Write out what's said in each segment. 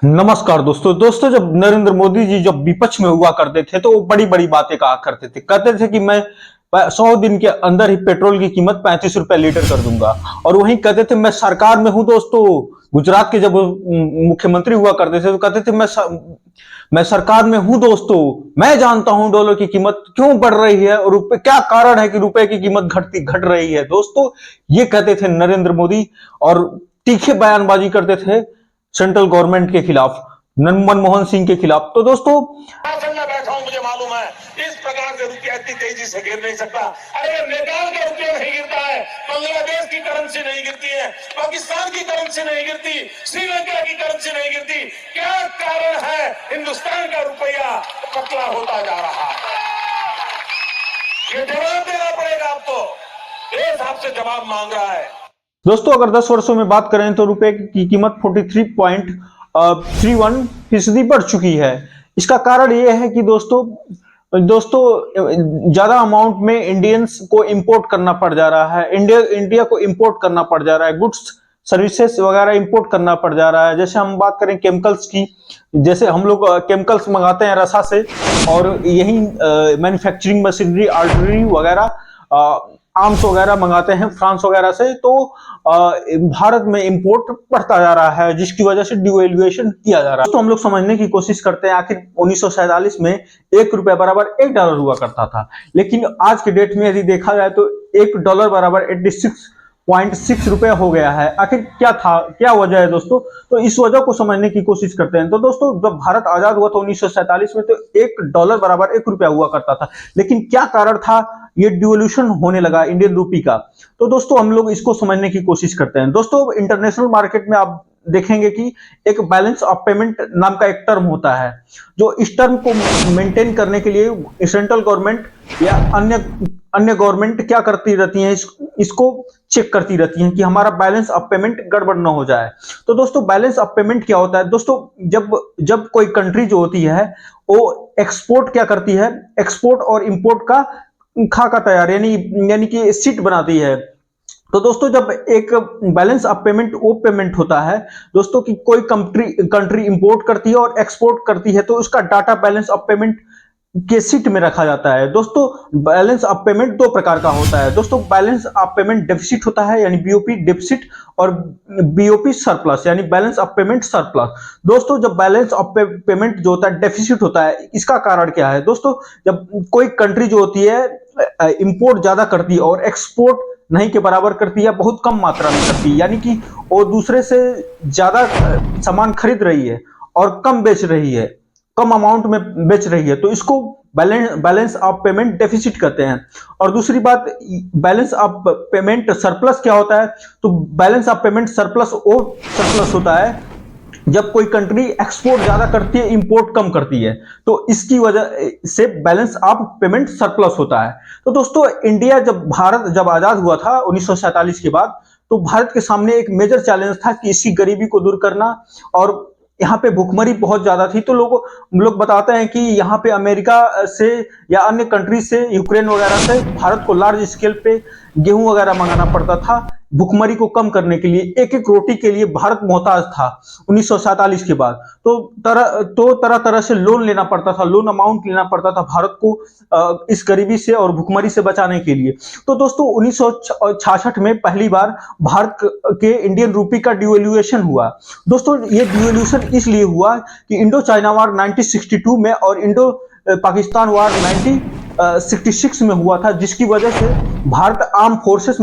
नमस्कार दोस्तों जब नरेंद्र मोदी जी जब विपक्ष में हुआ करते थे तो वो बड़ी बड़ी बातें कहा करते थे। कहते थे कि मैं 100 दिन के अंदर ही पेट्रोल की कीमत 35 रुपए लीटर कर दूंगा। और वहीं कहते थे मैं सरकार में हूं दोस्तों। गुजरात के जब वो मुख्यमंत्री हुआ करते थे तो कहते थे मैं सरकार में हूं दोस्तों। मैं जानता हूं डॉलर की कीमत क्यों बढ़ रही है और रुपए क्या कारण है कि रुपए की कीमत घट रही है दोस्तों। ये कहते थे नरेंद्र मोदी और तीखे बयानबाजी करते थे सेंट्रल गवर्नमेंट के खिलाफ, मनमोहन सिंह के खिलाफ। तो दोस्तों मैं बैठा हूं, मुझे मालूम है इस प्रकार से रुपया इतनी तेजी से गिर नहीं सकता। अरे नेपाल का रुपया नहीं गिरता है, बांग्लादेश की करेंसी नहीं गिरती है, पाकिस्तान की करेंसी नहीं गिरती, श्रीलंका की करेंसी नहीं गिरती। क्या कारण है हिंदुस्तान का रुपया पतला होता जा रहा है? ये जवाब देना पड़ेगा आपको। देश आपसे जवाब मांग रहा है। दोस्तों अगर 10 वर्षों में बात करें तो रुपए की कीमत 43.31% बढ़ चुकी है। इसका कारण यह है कि दोस्तों ज्यादा अमाउंट में इंडियंस को इंपोर्ट करना पड़ जा रहा है। इंडिया को इंपोर्ट करना पड़ जा रहा है, गुड्स सर्विसेज वगैरह इंपोर्ट करना पड़ जा रहा है। जैसे हम बात करें केमिकल्स की, जैसे हम लोग केमिकल्स मंगाते हैं रसा से और यही मैन्युफैक्चरिंग मशीनरी आर्टिलरी वगैरह आर्म्स वगैरह मंगाते हैं फ्रांस वगैरह से। तो भारत में इंपोर्ट बढ़ता जा रहा है जिसकी वजह से डिवैल्यूएशन किया जा रहा है। तो हम लोग समझने की कोशिश करते हैं आखिर 1947 में $1 बराबर $1 हुआ करता था, लेकिन आज के डेट में यदि देखा जाए तो $1 बराबर 86.6 रुपए हो गया है। आखिर क्या वजह है दोस्तों? तो इस वजह को समझने की कोशिश करते हैं। तो दोस्तों जब भारत आजाद हुआ था 1947 में तो $1 बराबर $1 हुआ करता था, लेकिन क्या कारण था ये डिवोल्यूशन होने लगा इंडियन रूपी का? तो दोस्तों हम लोग इसको समझने की कोशिश करते हैं। दोस्तों इंटरनेशनल मार्केट में आप देखेंगे कि एक बैलेंस ऑफ पेमेंट नाम का एक टर्म होता है, जो इस टर्म को मेंटेन करने के लिए सेंट्रल गवर्नमेंट या अन्य गवर्नमेंट क्या करती रहती हैं, इसको चेक करती रहती हैं कि हमारा बैलेंस ऑफ पेमेंट गड़बड़ ना हो जाए। तो दोस्तों बैलेंस ऑफ पेमेंट क्या होता है दोस्तों? जब कोई कंट्री जो होती है वो एक्सपोर्ट क्या करती है, एक्सपोर्ट और इंपोर्ट का खाका तैयार यानी कि सीट बनाती है। तो दोस्तों जब एक बैलेंस ऑफ पेमेंट वो पेमेंट होता है दोस्तों कि कोई कंट्री इंपोर्ट करती है और एक्सपोर्ट करती है, तो उसका डाटा बैलेंस ऑफ पेमेंट के सीट में रखा जाता है। दोस्तों बैलेंस ऑफ पेमेंट दो प्रकार का होता है दोस्तों। बैलेंस ऑफ पेमेंट डेफिसिट होता है यानी बीओपी डेफिसिट, और बीओपी सरप्लस यानी बैलेंस ऑफ पेमेंट सरप्लस। दोस्तों जब बैलेंस ऑफ पेमेंट जो होता है डेफिसिट होता है, इसका कारण क्या है दोस्तों? जब कोई कंट्री जो होती है इंपोर्ट ज्यादा करती है और एक्सपोर्ट नहीं के बराबर करती है, बहुत कम मात्रा में करती है, यानी कि वो दूसरे से ज्यादा सामान खरीद रही है और कम बेच रही है, कम अमाउंट में बेच रही है, तो इसको बैलेंस ऑफ पेमेंट डेफिसिट कहते हैं। और दूसरी बात बैलेंस ऑफ पेमेंट सरप्लस क्या होता है? तो बैलेंस ऑफ पेमेंट सरप्लस वो सरप्लस होता है जब कोई कंट्री एक्सपोर्ट ज्यादा करती है, इंपोर्ट कम करती है, तो इसकी वजह से बैलेंस ऑफ पेमेंट सरप्लस होता है। तो दोस्तों भारत जब आजाद हुआ था 1947 के बाद, तो भारत के सामने एक मेजर चैलेंज था कि इसकी गरीबी को दूर करना। और यहाँ पे भुखमरी बहुत ज्यादा थी, तो लोग बताते हैं कि यहाँ पे अमेरिका से या अन्य कंट्री से, यूक्रेन वगैरह से भारत को लार्ज स्केल पे गेहूं वगैरह मंगाना पड़ता था भुखमरी को कम करने के लिए। एक एक रोटी के लिए भारत मोहताज था 1947 के बाद। तो तरह तरह से लोन लेना पड़ता था, लोन अमाउंट लेना पड़ता था भारत को इस गरीबी से और भुखमरी से बचाने के लिए। तो दोस्तों 1966 में पहली बार भारत के इंडियन रूपी का डिवैल्यूएशन हुआ। दोस्तों ये डिवैल्यूएशन इसलिए हुआ कि इंडो चाइना वार 1962 में और इंडो पाकिस्तान वार 1966 में हुआ था, जिसकी वजह से भारत आर्म फोर्सेस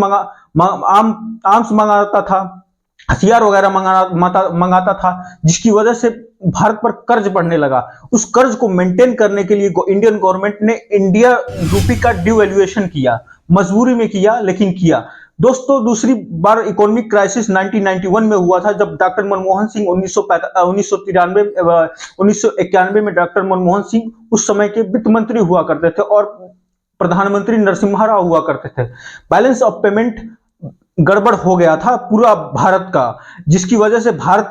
आर्म्स मंगाता था, हथियार वगैरह मंगाता था, जिसकी वजह से भारत पर कर्ज बढ़ने लगा। उस कर्ज को मेंटेन करने के लिए इंडियन गवर्नमेंट ने इंडिया रूपी का डिवैल्यूएशन किया, मजबूरी में किया लेकिन किया। दोस्तों दूसरी बार इकोनॉमिक क्राइसिस 1991 में हुआ था, जब डॉक्टर मनमोहन सिंह 1991 में डॉक्टर मनमोहन सिंह उस समय के वित्त मंत्री हुआ करते थे और प्रधानमंत्री नरसिम्हा राव हुआ करते थे। बैलेंस ऑफ पेमेंट गड़बड़ हो गया था पूरा भारत का, जिसकी वजह से भारत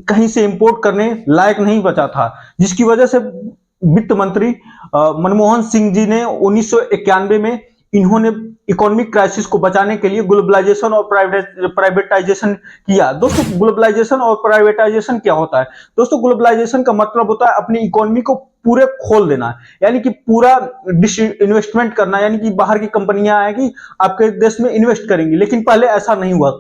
कहीं से इंपोर्ट करने लायक नहीं बचा था, जिसकी वजह से वित्त मंत्री मनमोहन सिंह जी ने 1991 में इन्होंने इकोनॉमिक क्राइसिस को बचाने के लिए ग्लोबलाइजेशन और प्राइवेटाइजेशन किया। दोस्तों ग्लोबलाइजेशन और प्राइवेटाइजेशन क्या होता है? दोस्तों ग्लोबलाइजेशन का मतलब होता है अपनी इकोनॉमी को पूरे खोल देना, यानी कि पूरा इन्वेस्टमेंट करना, यानी कि बाहर की कंपनियां आएगी आपके देश में इन्वेस्ट करेंगी। लेकिन पहले ऐसा नहीं हुआ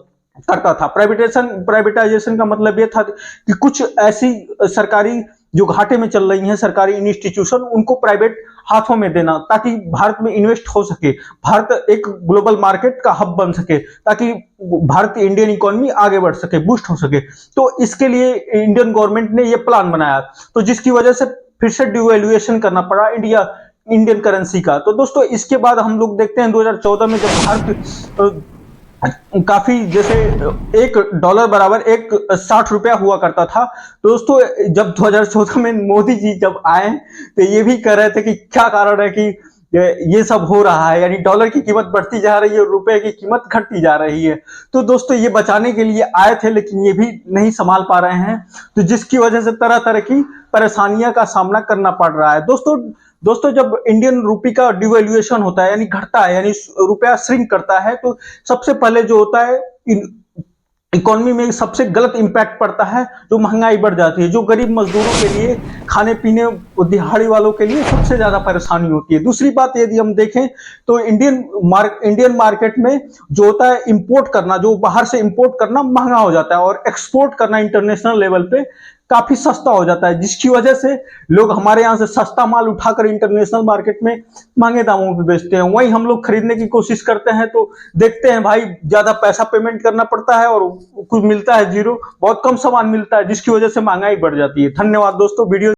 करता था। प्राइवेटाइजेशन का मतलब यह था कि कुछ ऐसी सरकारी जो घाटे में चल रही हैं सरकारी इंस्टीट्यूशन, उनको प्राइवेट हाथों में देना, ताकि भारत में इन्वेस्ट हो सके, भारत एक ग्लोबल मार्केट का हब बन सके, ताकि भारत की इंडियन इकोनॉमी आगे बढ़ सके, बूस्ट हो सके। तो इसके लिए इंडियन गवर्नमेंट ने यह प्लान बनाया, तो जिसकी वजह से फिर से डिवैल्यूएशन करना पड़ा इंडियन करेंसी का। तो दोस्तों इसके बाद हम लोग देखते हैं 2014 में जब भारत काफी, जैसे $1 बराबर 60 रुपया हुआ करता था। तो दोस्तों जब 2014 में मोदी जी जब आए तो ये भी कह रहे थे कि क्या कारण है कि ये सब हो रहा है, यानी डॉलर की कीमत बढ़ती जा रही है और रुपए की कीमत घटती जा रही है। तो दोस्तों ये बचाने के लिए आए थे, लेकिन ये भी नहीं संभाल पा रहे हैं, तो जिसकी वजह से तरह तरह की परेशानियों का सामना करना पड़ रहा है। दोस्तों जब इंडियन रुपी का डिवैल्यूएशन होता है, यानी घटता है, यानी रुपया श्रिंक करता है, तो सबसे पहले जो होता है इकोनॉमी में सबसे गलत इंपैक्ट पड़ता है, जो महंगाई बढ़ जाती है, जो गरीब मजदूरों के लिए, खाने पीने दिहाड़ी वालों के लिए सबसे ज्यादा परेशानी होती है। दूसरी बात यदि हम देखें तो इंडियन मार्केट में जो होता है इंपोर्ट करना, जो बाहर से इंपोर्ट करना महंगा हो जाता है और एक्सपोर्ट करना इंटरनेशनल लेवल पे काफी सस्ता हो जाता है, जिसकी वजह से लोग हमारे यहाँ से सस्ता माल उठाकर इंटरनेशनल मार्केट में महंगे दामों पे बेचते हैं। वहीं हम लोग खरीदने की कोशिश करते हैं तो देखते हैं भाई ज्यादा पैसा पेमेंट करना पड़ता है और कुछ मिलता है जीरो, बहुत कम सामान मिलता है, जिसकी वजह से महंगाई बढ़ जाती है। धन्यवाद दोस्तों। वीडियो